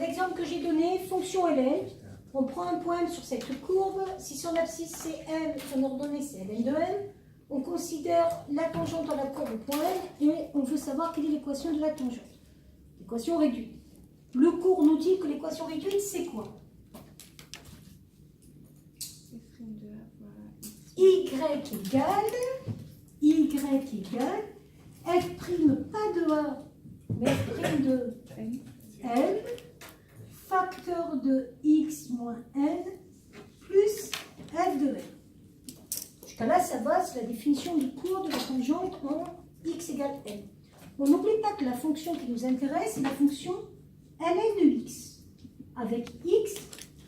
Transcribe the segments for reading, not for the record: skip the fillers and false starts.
l'exemple que j'ai donné, fonction ln, on prend un point sur cette courbe, si son abscisse c'est m, son ordonnée c'est ln de m, on considère la tangente dans la courbe au point n, et on veut savoir quelle est l'équation de la tangente. L'équation réduite. Le cours nous dit que l'équation réduite, c'est quoi? Y égale f prime pas de a, mais f prime de n, facteur de x moins n, plus f de n. Jusqu'à là, ça va, c'est la définition du cours de la tangente en x égale n. On n'oublie pas que la fonction qui nous intéresse, c'est la fonction ln de x, avec x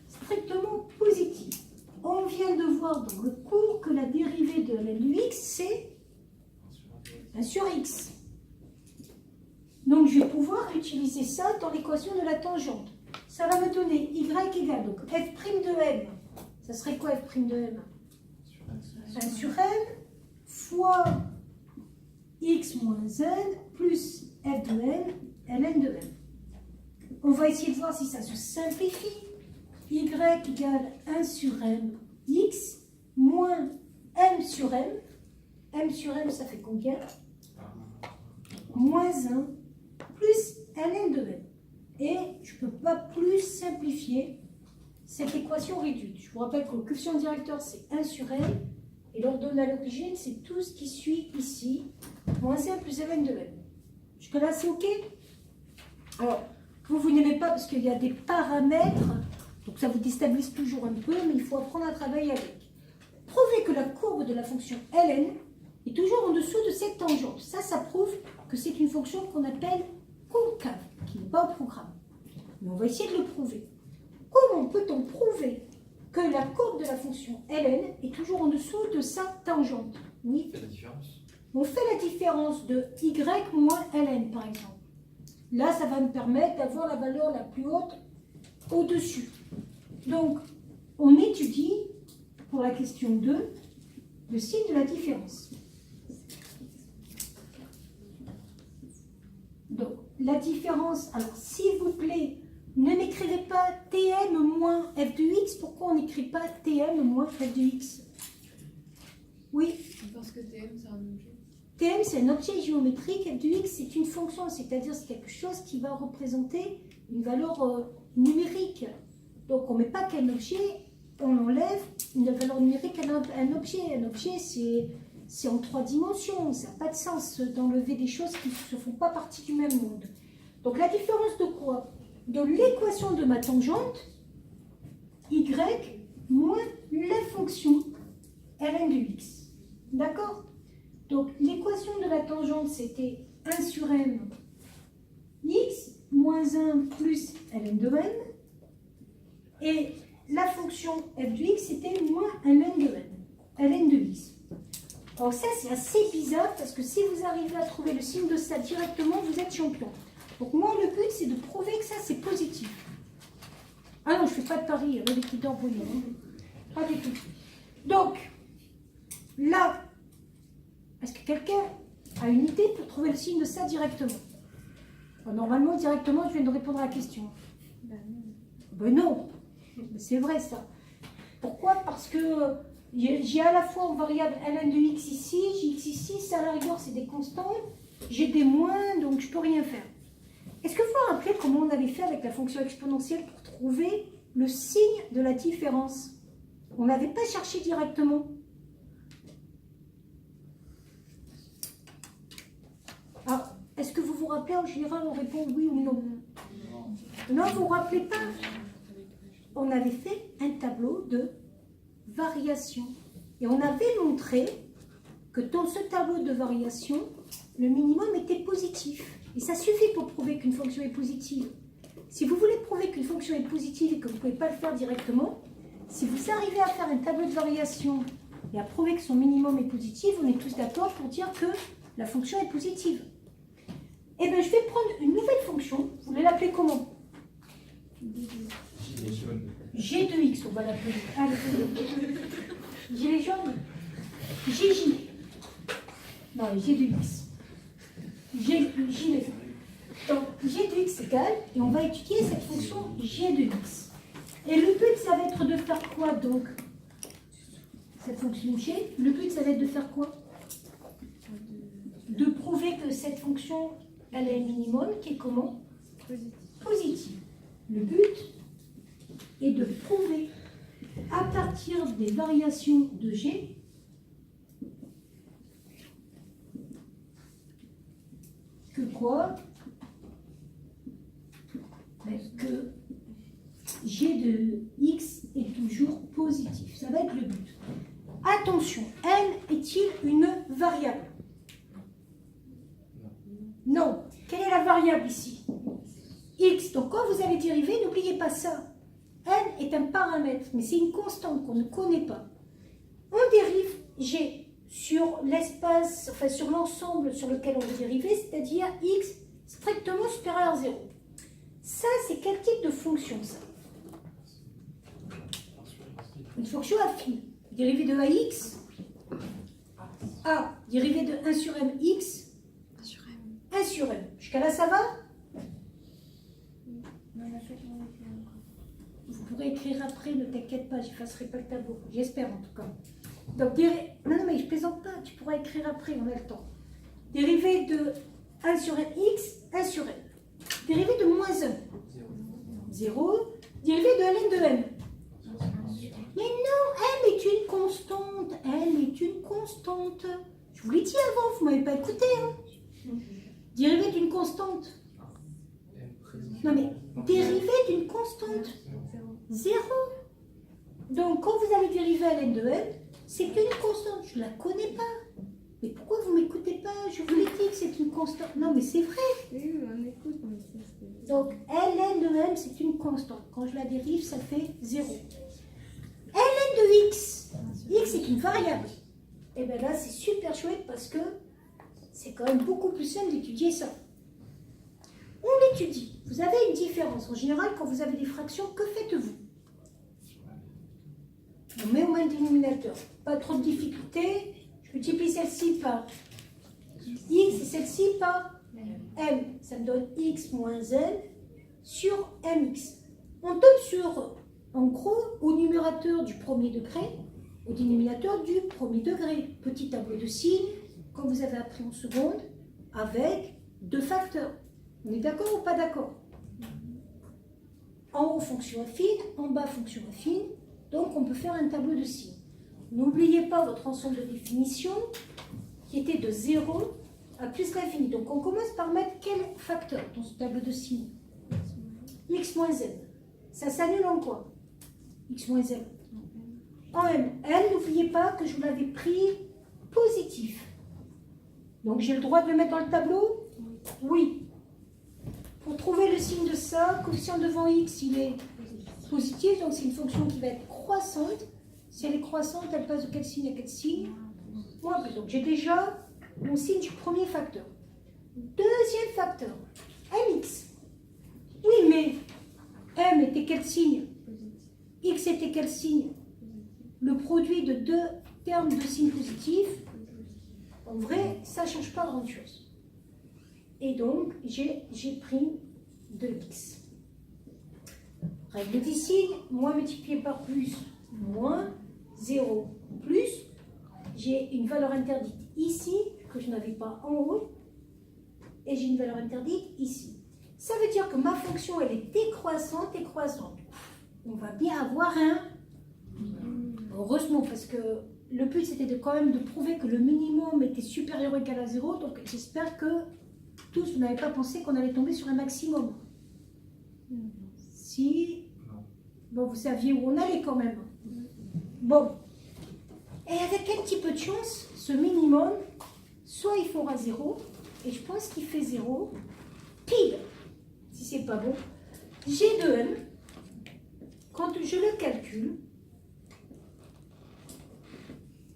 strictement positif. On vient de voir dans le cours que la dérivée de ln de x, c'est 1 sur x. Donc, je vais pouvoir utiliser ça dans l'équation de la tangente. Ça va me donner y égale, donc f' de m. Ça serait quoi f' de m? 1 sur n fois x moins n plus f de n, ln de m. On va essayer de voir si ça se simplifie. Y égale 1 sur m x moins m sur m. M sur m, ça fait combien? Moins 1 plus ln de m. Et je ne peux pas plus simplifier cette équation réduite. Je vous rappelle que le coefficient directeur, c'est 1 sur m. Et l'ordonnée à l'origine, c'est tout ce qui suit ici. Moins 1 plus ln de m. Jusque-là, c'est OK? Alors, vous n'aimez pas parce qu'il y a des paramètres. Donc ça vous déstabilise toujours un peu, mais il faut apprendre à travailler avec. Prouvez que la courbe de la fonction ln est toujours en dessous de cette tangente. Ça prouve que c'est une fonction qu'on appelle concave, qui n'est pas au programme. Mais on va essayer de le prouver. Comment peut-on prouver que la courbe de la fonction ln est toujours en dessous de sa tangente? Oui. On fait la différence. On fait la différence de y moins ln, par exemple. Là, ça va me permettre d'avoir la valeur la plus haute au-dessus. Donc, on étudie, pour la question 2, le signe de la différence. Donc, la différence, alors s'il vous plaît, ne m'écrivez pas Tm moins f de x. Pourquoi on n'écrit pas Tm moins f de x? Oui. Parce que Tm, c'est un objet. Tm, c'est un objet géométrique, f de x, c'est une fonction, c'est-à-dire c'est quelque chose qui va représenter une valeur numérique. Donc, on ne met pas qu'un objet, on enlève une valeur numérique à un objet. Un objet, c'est en 3 dimensions. Ça n'a pas de sens d'enlever des choses qui ne font pas partie du même monde. Donc, la différence de quoi? De l'équation de ma tangente, y moins la fonction ln de x. D'accord? Donc, l'équation de la tangente, c'était 1 sur m x moins 1 plus ln de m. Et la fonction f de x, c'était moins ln de n, ln de x. Alors ça, c'est assez bizarre parce que si vous arrivez à trouver le signe de ça directement, vous êtes champion. Donc moi, le but, c'est de prouver que ça, c'est positif. Ah non, je ne fais pas de pari avec l'équipe d'embrouillé. Pas du tout. Donc, là, est-ce que quelqu'un a une idée pour trouver le signe de ça directement? Normalement, directement, je viens de répondre à la question. Ben non. C'est vrai ça. Pourquoi? Parce que j'ai à la fois en variable ln de x ici, j'ai x ici, ça à la rigueur c'est des constantes, j'ai des moins, donc je ne peux rien faire. Est-ce que vous vous rappelez comment on avait fait avec la fonction exponentielle pour trouver le signe de la différence? On n'avait pas cherché directement. Alors, est-ce que vous vous rappelez, en général on répond oui ou non? Non, vous ne vous rappelez pas? On avait fait un tableau de variation. Et on avait montré que dans ce tableau de variation, le minimum était positif. Et ça suffit pour prouver qu'une fonction est positive. Si vous voulez prouver qu'une fonction est positive et que vous ne pouvez pas le faire directement, si vous arrivez à faire un tableau de variation et à prouver que son minimum est positif, on est tous d'accord pour dire que la fonction est positive. Eh bien, je vais prendre une nouvelle fonction. Vous voulez l'appeler comment? G de x, on va l'appeler. Gilet jaune. GJ. Non, G de x. Gilet. Donc, g de x égale, et on va étudier cette fonction g de x. Et le but, ça va être de faire quoi donc? Cette fonction g, le but, ça va être de faire quoi? De prouver que cette fonction, elle est minimum, qui est comment? Positive. Le but est de prouver à partir des variations de g que quoi? Que g de x est toujours positif. Ça va être le but. Attention, n est-il une variable? Non. Quelle est la variable ici? X. Donc quand vous allez dériver, n'oubliez pas ça. N est un paramètre, mais c'est une constante qu'on ne connaît pas. On dérive g sur l'espace, enfin sur l'ensemble sur lequel on veut dériver, c'est-à-dire x strictement supérieur à 0. Ça, c'est quel type de fonction, ça? Une fonction affine. Dérivée de ax, a, dérivée de 1 sur mx, 1 sur m. Jusqu'à là, ça va? Vous pourrez écrire après, ne t'inquiète pas, je n'effacerai pas le tableau. J'espère en tout cas. Donc, non, mais je plaisante pas, tu pourras écrire après, on a le temps. Dérivée de 1 sur mx, 1 sur m. Dérivée de moins 1, 0. Dérivée de ln de m. Mais non, m est une constante. M est une constante. Je vous l'ai dit avant, vous ne m'avez pas écouté. Hein. Dérivée d'une constante. Non mais, dérivée d'une constante. 0. Donc, quand vous allez dériver ln de m, c'est une constante. Je ne la connais pas. Mais pourquoi vous ne m'écoutez pas? Je vous l'ai dit que c'est une constante. Non mais c'est vrai. Oui, on écoute. Donc, ln de m, c'est une constante. Quand je la dérive, ça fait 0. ln de x, x est une variable. Et bien là, c'est super chouette parce que c'est quand même beaucoup plus simple d'étudier ça. On l'étudie. Vous avez une différence. En général, quand vous avez des fractions, que faites-vous? On met au moins le dénominateur. Pas trop de difficultés. Je multiplie celle-ci par x et celle-ci par m. Ça me donne x moins n sur mx. On tombe sur, en gros, au numérateur du premier degré, au dénominateur du premier degré. Petit tableau de signes, comme vous avez appris en seconde, avec deux facteurs. On est d'accord ou pas d'accord? En haut, fonction affine, en bas, fonction affine. Donc, on peut faire un tableau de signes. N'oubliez pas votre ensemble de définition qui était de 0 à plus l'infini. Donc, on commence par mettre quel facteur dans ce tableau de signes? X moins n. Ça s'annule en quoi? X moins n. En m. N, n'oubliez pas que je vous l'avais pris positif. Donc, j'ai le droit de le mettre dans le tableau? Oui. Pour trouver le signe de ça, coefficient devant x, il est positif, donc c'est une fonction qui va être croissante. Si elle est croissante, elle passe de quel signe à quel signe? Moins plus. Donc j'ai déjà mon signe du premier facteur. Deuxième facteur, mx. Oui, mais m était quel signe? X était quel signe? Le produit de deux termes de signes positifs. En vrai, ça ne change pas grand-chose. Et donc, j'ai pris 2x. Règle des signes, moins multiplié par plus, moins 0 plus. J'ai une valeur interdite ici, que je n'avais pas en haut, et j'ai une valeur interdite ici. Ça veut dire que ma fonction, elle est décroissante et croissante. On va bien avoir un... Heureusement, parce que le but, c'était quand même de prouver que le minimum était supérieur ou égal à 0, donc j'espère que tous, vous n'avez pas pensé qu'on allait tomber sur un maximum. Si... Bon, vous saviez où on allait quand même. Bon. Et avec un petit peu de chance, ce minimum, soit il fera 0, et je pense qu'il fait 0, pile, si c'est pas bon. G de m, quand je le calcule,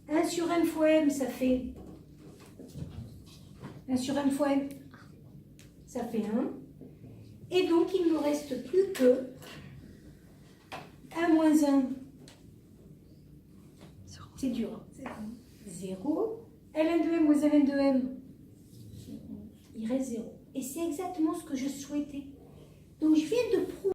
1 sur m fois m, ça fait 1 sur m fois m, ça fait 1. Et donc, il ne me reste plus que 1 moins 1, c'est dur, 0. ln de m moins ln de m, il reste 0. Et c'est exactement ce que je souhaitais. Donc je viens de prouver